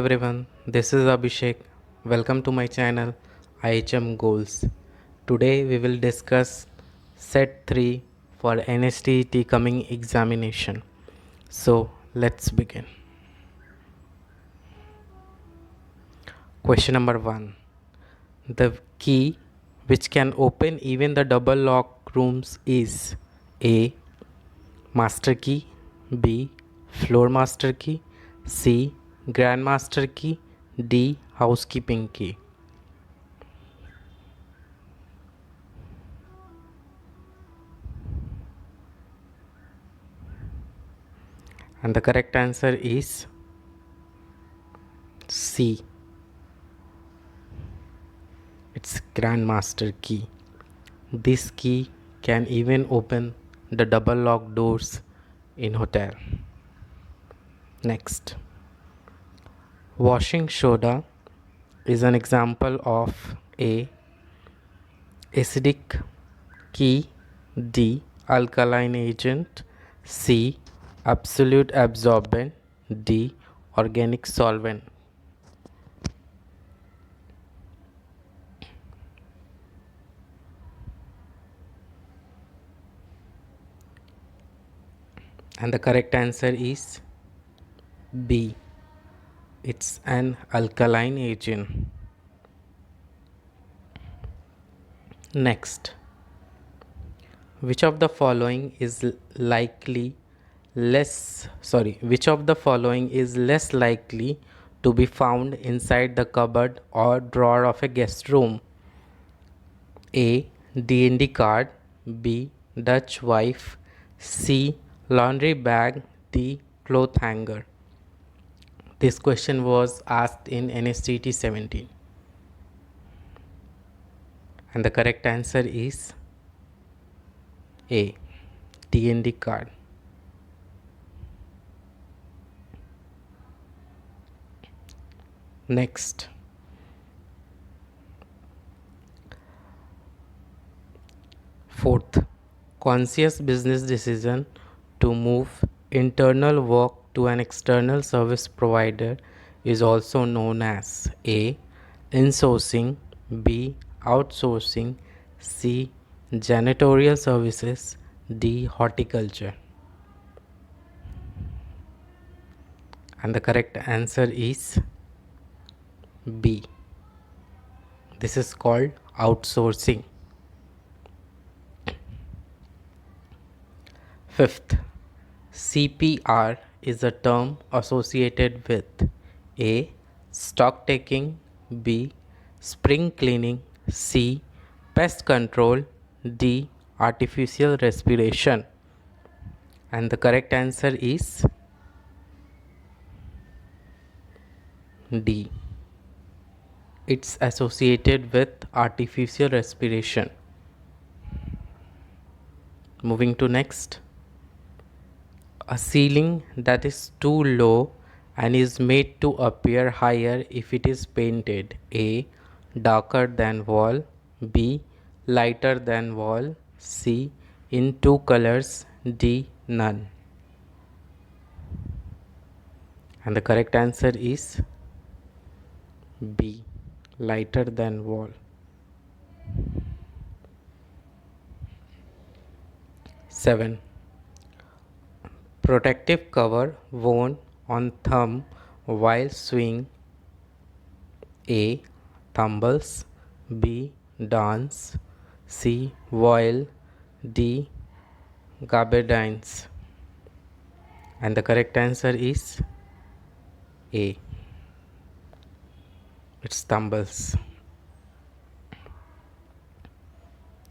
Everyone, this is Abhishek. Welcome to my channel IHM Goals. Today we will discuss set 3 for NSTET coming examination. So let's begin. Question number 1. The key which can open even the double lock rooms is A. Master key, B. Floor master key, C. Grandmaster key, D. Housekeeping key. And the correct answer is C. It's Grandmaster key. This key can even open the double lock doors in hotel. Next. Washing soda is an example of A. Acidic key, D. Alkaline agent, C. Absolute absorbent, D. Organic solvent. And the correct answer is B. It's an alkaline agent. Next. Which of the following is less likely to be found inside the cupboard or drawer of a guest room? A. D&D card, B. Dutch wife, C. Laundry bag, D. Cloth hanger. This question was asked in NSTET 17. And the correct answer is A. D&D card. Next. Fourth, conscious business decision to move internal work to an external service provider is also known as A. Insourcing, B. Outsourcing, C. Janitorial services, D. Horticulture. And the correct answer is B. This is called outsourcing. Fifth, CPR is a term associated with A. Stock taking, B. Spring cleaning, C. Pest control, D. Artificial respiration. And the correct answer is D. It's associated with artificial respiration. Moving to next. A ceiling that is too low and is made to appear higher if it is painted. A. Darker than wall, B. Lighter than wall, C. In two colors, D. None. And the correct answer is B. Lighter than wall. 7. Protective cover worn on thumb while swing. A. Tumbles, B. Dance, C. Voile, D. Gabardines. And the correct answer is A. It's tumbles.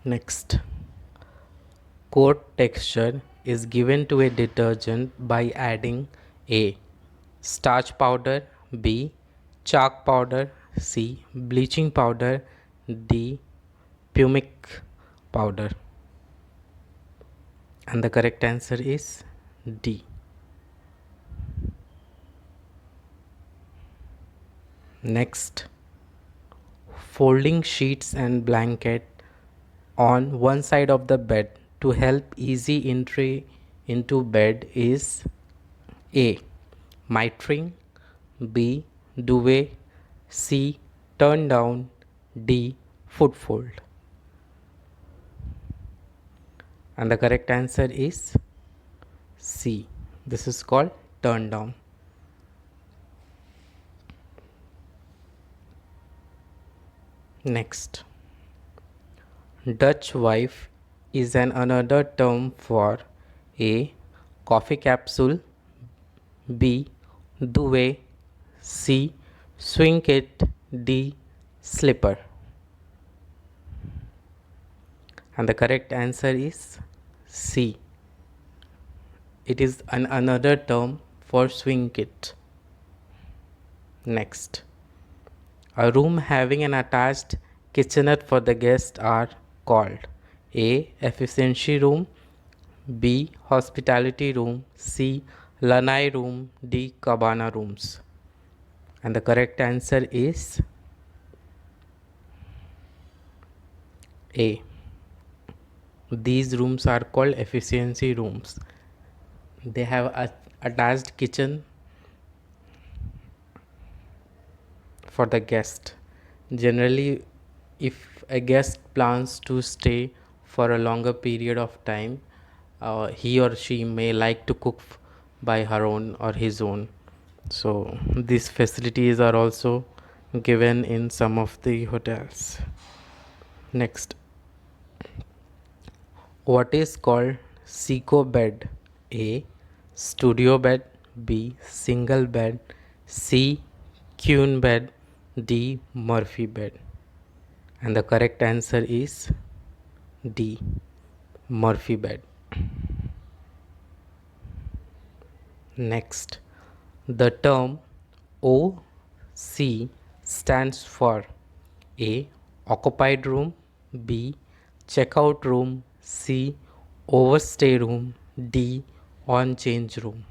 Next. Coat texture is given to a detergent by adding A. Starch powder, B. Chalk powder, C. Bleaching powder, D. Pumic powder. And the correct answer is D. Next. Folding sheets and blanket on one side of the bed to help easy entry into bed is A. Mitring, B. duvet, C, turn down, D, footfold. And the correct answer is C. This is called turn down. Next, Dutch wife is an another term for A, coffee capsule, B, duvet, C, swing kit, D, slipper. And the correct answer is C. It is another term for swing kit. Next, a room having an attached kitchenette for the guest are called A, efficiency room, B, hospitality room, C, lanai room, D, cabana rooms. And the correct answer is A. These rooms are called efficiency rooms. They have a attached kitchen for the guest. Generally, if a guest plans to stay for a longer period of time, he or she may like to cook by her own or his own. So these facilities are also given in some of the hotels. Next, what is called sico bed? A, studio bed, B, single bed, C, queen bed, D, Murphy bed. And the correct answer is D, Murphy bed. Next, the term OC stands for A, occupied room, B, checkout room, C, overstay room, D, on change room.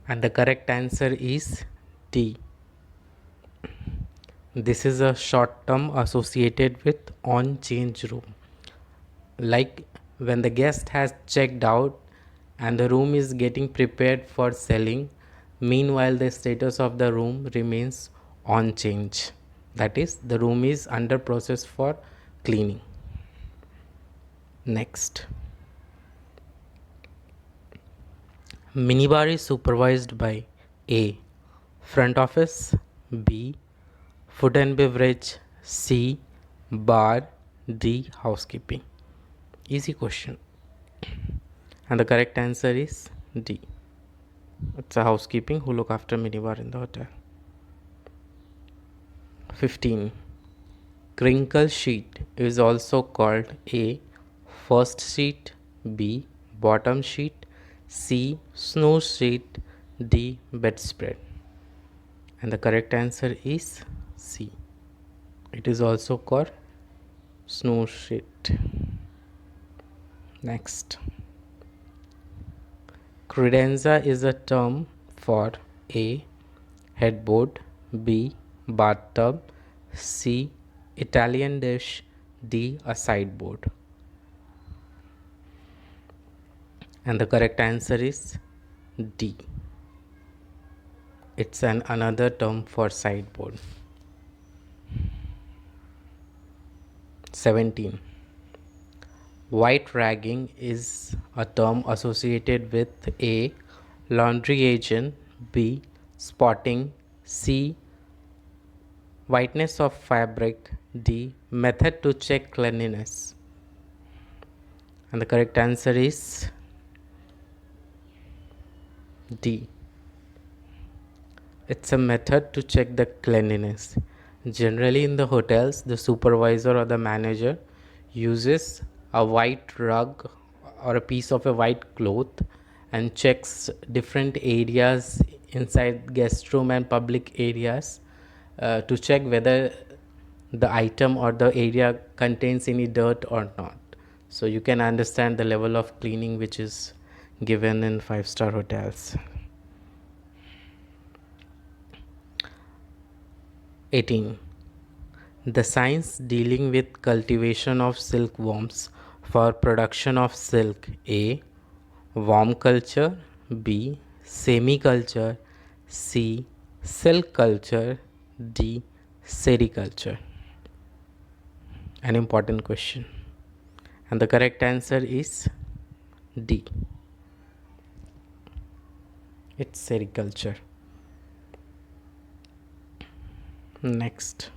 And the correct answer is D. This is a short term associated with on change room. Like when the guest has checked out and the room is getting prepared for selling, meanwhile the status of the room remains on change. That is, the room is under process for cleaning. Next, Minibar is supervised by A, front office, B, food and beverage, C, bar, D, housekeeping. Easy question. And the correct answer is D. It's a housekeeping who look after minibar in the hotel. 15. Crinkle sheet is also called A, first sheet, B, bottom sheet, C, snow sheet, D, bedspread. And the correct answer is C. It is also called snow sheet. Next, credenza is a term for A, headboard, B, bathtub, C, Italian dish, D, a sideboard. And the correct answer is D. It's another term for sideboard. 17. White ragging is a term associated with A, laundry agent, B, spotting, C, whiteness of fabric, D, method to check cleanliness. And the correct answer is D. It's a method to check the cleanliness. Generally in the hotels, the supervisor or the manager uses a white rug or a piece of a white cloth and checks different areas inside guest room and public areas to check whether the item or the area contains any dirt or not. So you can understand the level of cleaning which is given in 5-star hotels. 18. The science dealing with cultivation of silkworms for production of silk. A, worm culture, B, semi culture, C. Silk culture, D. Sericulture? An important question. And the correct answer is D. It's sericulture. Next.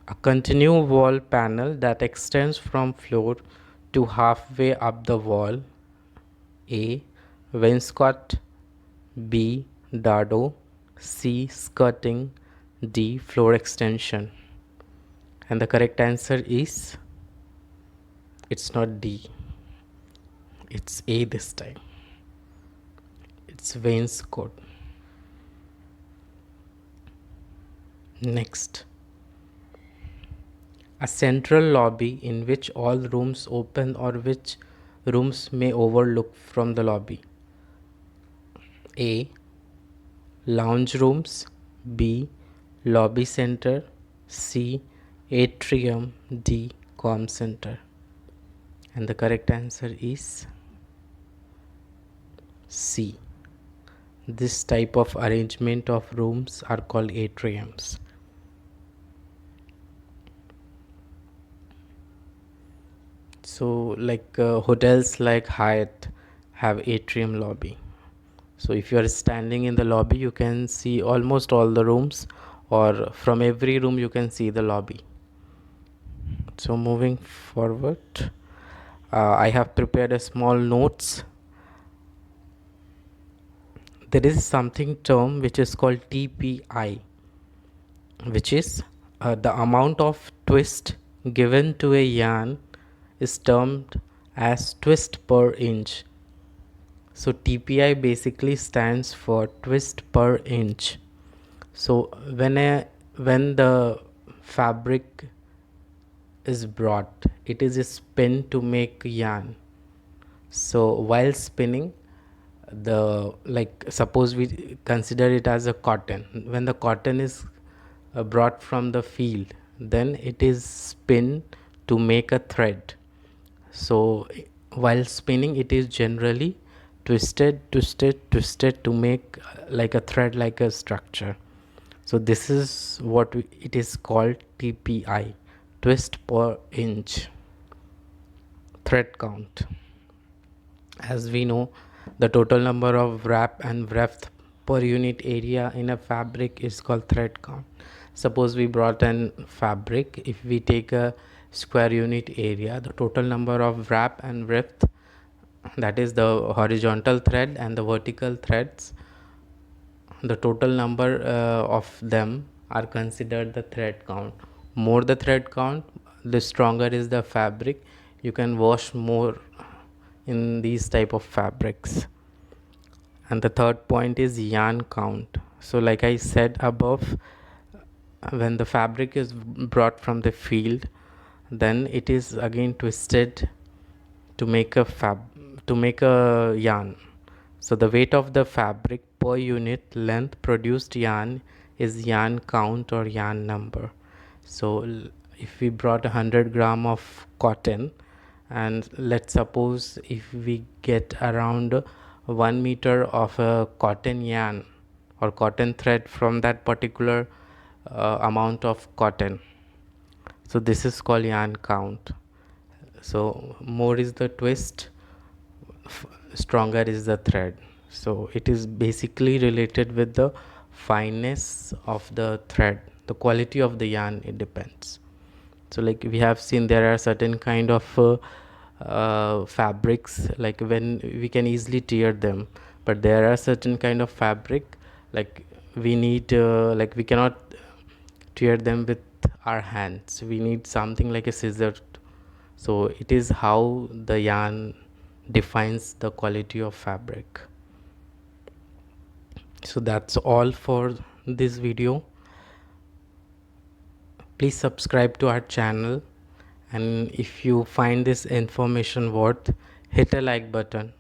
A continuous wall panel that extends from floor to halfway up the wall. A. Wainscot, B. Dado, C. Skirting, D. Floor extension. And the correct answer is, it's not D, it's A this time. It's wainscot. Next. A central lobby in which all rooms open or which rooms may overlook from the lobby. A. Lounge rooms, B. Lobby center, C. Atrium, D. Com center. And the correct answer is C. This type of arrangement of rooms are called atriums. So hotels like Hyatt have atrium lobby. So if you are standing in the lobby, you can see almost all the rooms, or from every room you can see the lobby. So moving forward, I have prepared a small notes. There is something term which is called TPI, which is the amount of twist given to a yarn is termed as twist per inch. So TPI basically stands for twist per inch. So when the fabric is brought, it is spun to make yarn. So while spinning, suppose we consider it as a cotton. When the cotton is brought from the field, then it is spun to make a thread. So while spinning, it is generally twisted to make like a thread, like a structure. So this is what it is called TPI, twist per inch, thread count. As we know, the total number of wrap and weft per unit area in a fabric is called thread count. Suppose we brought an fabric, if we take a square unit area, the total number of wrap and weft, that is the horizontal thread and the vertical threads, the total number of them are considered the thread count. More the thread count, the stronger is the fabric. You can wash more in these type of fabrics. And the third point is yarn count. So like I said above, when the fabric is brought from the field, then it is again twisted to make a yarn. So the weight of the fabric per unit length produced yarn is yarn count or yarn number. So if we brought 100 gram of cotton, and let's suppose if we get around 1 meter of a cotton yarn or cotton thread from that particular amount of cotton, so this is called yarn count. So more is the twist, stronger is the thread. So it is basically related with the fineness of the thread, the quality of the yarn, it depends. So like we have seen, there are certain kind of fabrics, like when we can easily tear them, but there are certain kind of fabric like we need like we cannot tear them with our hands, we need something like a scissor. So it is how the yarn defines the quality of fabric. So that's all for this video. Please subscribe to our channel, and if you find this information worth, hit a like button,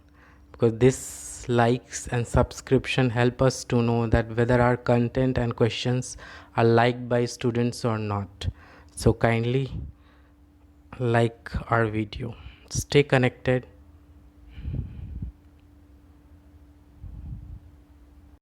because this likes and subscription help us to know that whether our content and questions are liked by students or not. So kindly like our video. Stay connected.